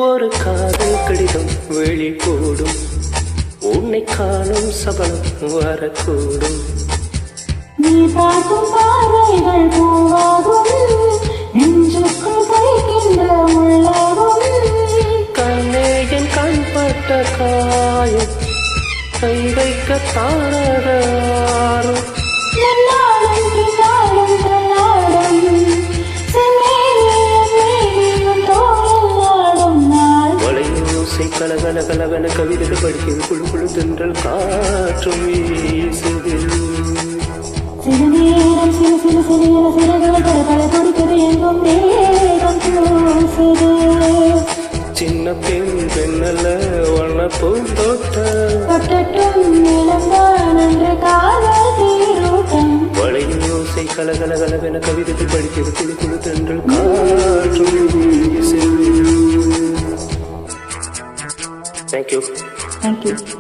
ஒரு காதல் கடிதம் வெளிப்போடும், உன்னை காணும் சபலம் வரக்கூடும். நீ பார்க்கும் பார்வைகள் பூவாகும், நெஞ்சுக்குள் பைக்கின்ற உள்ளாகும். கண்ணே என் கண்பட்ட காயம் கை வைக்க தாரகாரும். நன்னாடும் பின்னாடும் தன்னாடும், செம்மேனியும் மேனியும் தோளாடும் நாள். வளையோசை கலகல கலகல கவிதைகள் படிக்கிறது, குழு குழு தென்றல் காற்றும் வீசுது. சிறு நேரம் சிறு சிறு சிறிய சிறகுகள் பல கொடுக்கிறது, எங்கும் தேகம் பூசுது. சின்ன பெண் பெண்ணல்ல வண்ண பூந்தோட்டம், தொட்டட்டும் நிலம்தான் என்று காதல் தீரூட்டம். வளையோசை கலகல கலவென கவிதைகள் படிக்கிறது, குழு குழு தென்றல் காற்றும் வீசுது. Thank you. Thank you.